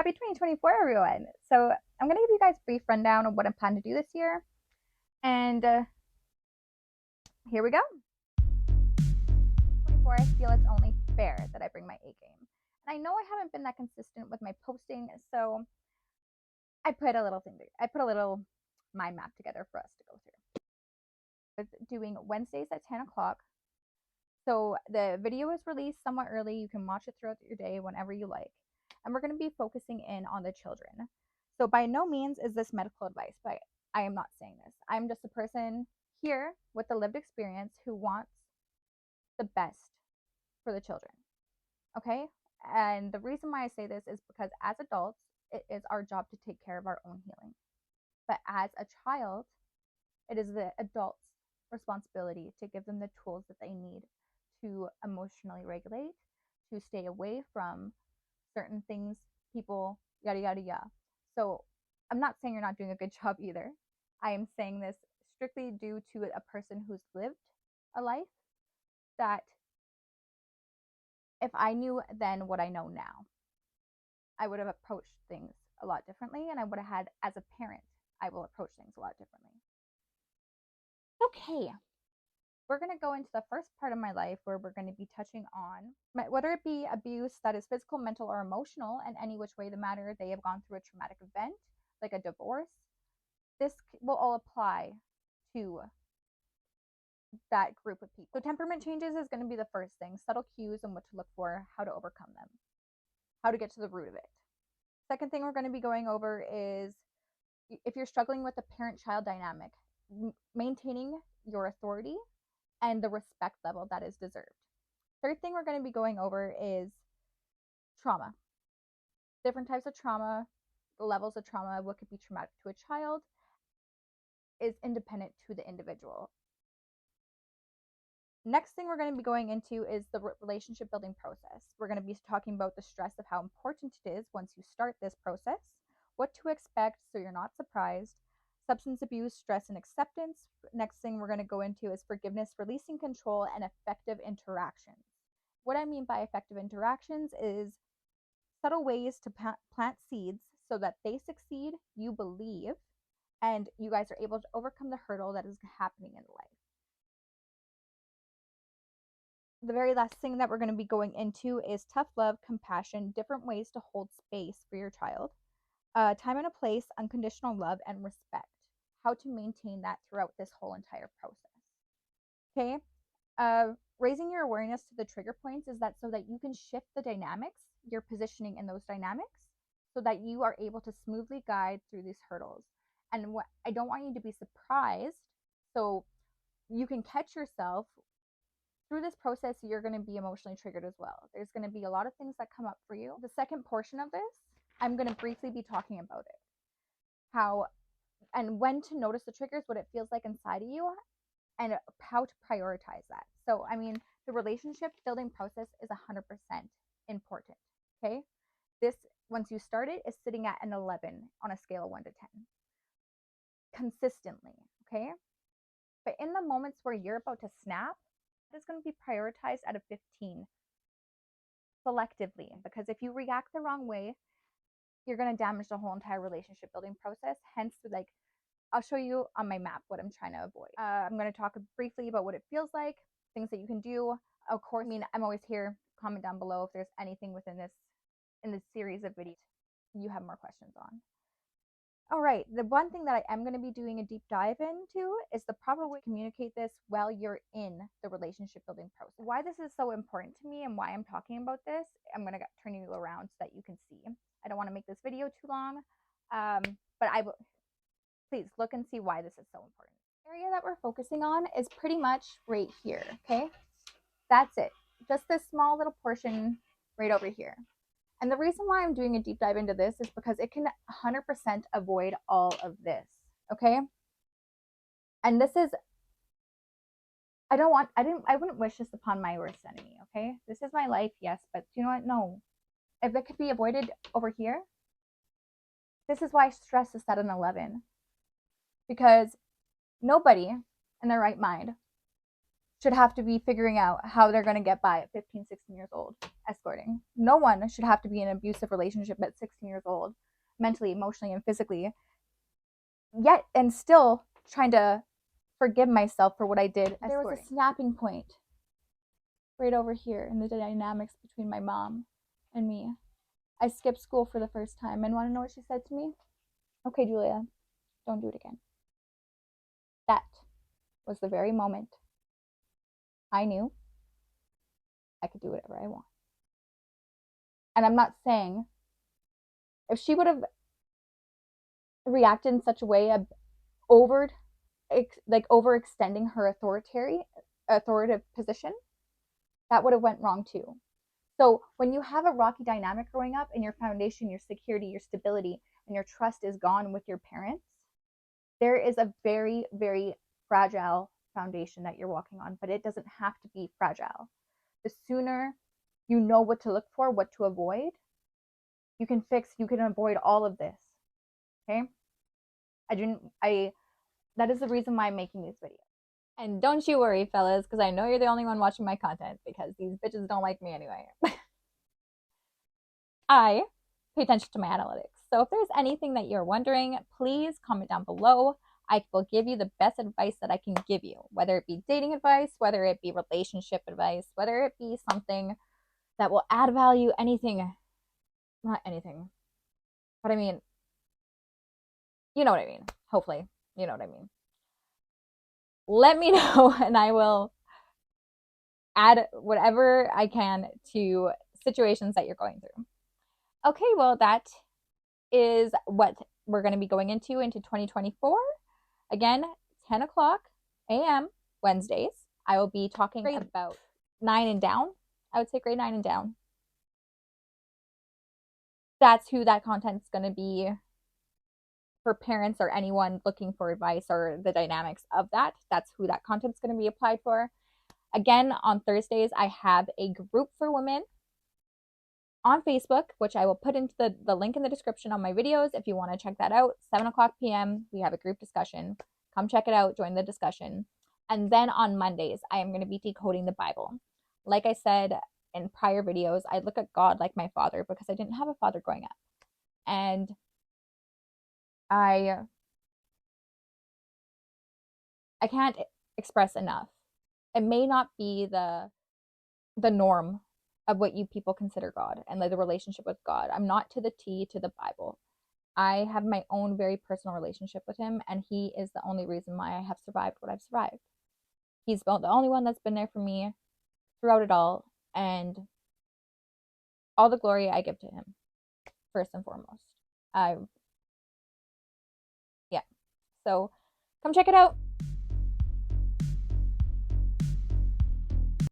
Happy 2024, everyone. So I'm going to give you guys a brief rundown of what I'm planning to do this year. And here we go. 24, I feel it's only fair that I bring my A game. And I know I haven't been that consistent with my posting, so I put a little mind map together for us to go through. With doing Wednesdays at 10 o'clock. So the video is released somewhat early. You can watch it throughout your day whenever you like. And we're going to be focusing in on the children. So by no means is this medical advice, but I am not saying this. I'm just a person here with the lived experience who wants the best for the children. Okay? And the reason why I say this is because as adults, it is our job to take care of our own healing. But as a child, it is the adult's responsibility to give them the tools that they need to emotionally regulate, to stay away from certain things, people, yada, yada, yada. So I'm not saying you're not doing a good job either. I am saying this strictly due to a person who's lived a life that if I knew then what I know now, I would have approached things a lot differently, and I would have had, as a parent, I will approach things a lot differently. Okay, we're going to go into the first part of my life where we're going to be touching on whether it be abuse that is physical, mental, or emotional, and any which way the matter they have gone through a traumatic event, like a divorce. This will all apply to that group of people. So temperament changes is going to be the first thing, subtle cues and what to look for, how to overcome them, how to get to the root of it. Second thing we're going to be going over is if you're struggling with the parent-child dynamic, maintaining your authority and the respect level that is deserved. Third thing we're going to be going over is trauma. Different types of trauma, the levels of trauma, what could be traumatic to a child is independent to the individual. Next thing we're going to be going into is the relationship building process. We're going to be talking about the stress of how important it is once you start this process, what to expect so you're not surprised, substance abuse, stress, and acceptance. Next thing we're going to go into is forgiveness, releasing control, and effective interactions. What I mean by effective interactions is subtle ways to plant seeds so that they succeed, you believe, and you guys are able to overcome the hurdle that is happening in life. The very last thing that we're going to be going into is tough love, compassion, different ways to hold space for your child, time and a place, unconditional love, and respect. How to maintain that throughout this whole entire process. Okay, raising your awareness to the trigger points is that so that you can shift the dynamics, your positioning in those dynamics, so that you are able to smoothly guide through these hurdles. And what I don't want you to be surprised, so you can catch yourself through this process. You're going to be emotionally triggered as well. There's going to be a lot of things that come up for you. The second portion of this, I'm going to briefly be talking about it, how and when to notice the triggers, what it feels like inside of you, and how to prioritize that. So, I mean, the relationship building process is 100% important. Okay, this, once you start it, is sitting at an 11 on a scale of 1 to 10 consistently. Okay, but in the moments where you're about to snap, it's going to be prioritized at a 15 selectively, because if you react the wrong way, you're going to damage the whole entire relationship building process. Hence, like, I'll show you on my map what I'm trying to avoid. I'm going to talk briefly about what it feels like, things that you can do. Of course, I mean, I'm always here. Comment down below if there's anything within this, in this series of videos, you have more questions on. All right, the one thing that I am going to be doing a deep dive into is the proper way to communicate this while you're in the relationship building process. Why this is so important to me and why I'm talking about this, I'm going to turn you around so that you can see. I don't want to make this video too long, but please look and see why this is so important. The area that we're focusing on is pretty much right here, okay? That's it. Just this small little portion right over here. And the reason why I'm doing a deep dive into this is because it can 100% avoid all of this, okay? And this is, I wouldn't wish this upon my worst enemy, okay? This is my life, yes, but you know what? No. If it could be avoided over here, this is why stress is set an 11. Because nobody in their right mind should have to be figuring out how they're going to get by at 15, 16 years old escorting. No one should have to be in an abusive relationship at 16 years old, mentally, emotionally, and physically, yet and still trying to forgive myself for what I did. There was a snapping point right over here in the dynamics between my mom and me. I skipped school for the first time, and want to know what she said to me? Okay, Julia, don't do it again. That was the very moment I knew I could do whatever I want. And I'm not saying if she would have reacted in such a way, overextending her authoritative position, that would have went wrong too. So when you have a rocky dynamic growing up and your foundation, your security, your stability, and your trust is gone with your parents, there is a very, very fragile foundation that you're walking on, but it doesn't have to be fragile. The sooner you know what to look for, what to avoid, you can avoid all of this. Okay? That is the reason why I'm making these videos. And don't you worry, fellas, because I know you're the only one watching my content, because these bitches don't like me anyway. I pay attention to my analytics. So if there's anything that you're wondering, please comment down below. I will give you the best advice that I can give you, whether it be dating advice, whether it be relationship advice, whether it be something that will add value, anything. Not anything. But I mean, you know what I mean. Hopefully, you know what I mean. Let me know and I will add whatever I can to situations that you're going through. Okay, well, that is what we're going to be going into 2024. Again, 10 o'clock a.m. Wednesdays. I will be talking about 9 and down. I would say grade 9 and down. That's who that content's going to be for parents or anyone looking for advice or the dynamics of that. That's who that content's going to be applied for. Again, on Thursdays, I have a group for women on Facebook, which I will put into the link in the description on my videos if you want to check that out. 7 o'clock p.m., we have a group discussion. Come check it out, join the discussion. And then on Mondays, I am going to be decoding the Bible. Like I said in prior videos, I look at God like my father because I didn't have a father growing up. And I can't express enough. It may not be the norm of what you people consider God and like the relationship with God. I'm not to the T to the Bible. I have my own very personal relationship with him, and he is the only reason why I have survived what I've survived. He's the only one that's been there for me throughout it all, and all the glory I give to him, first and foremost. Yeah. So come check it out.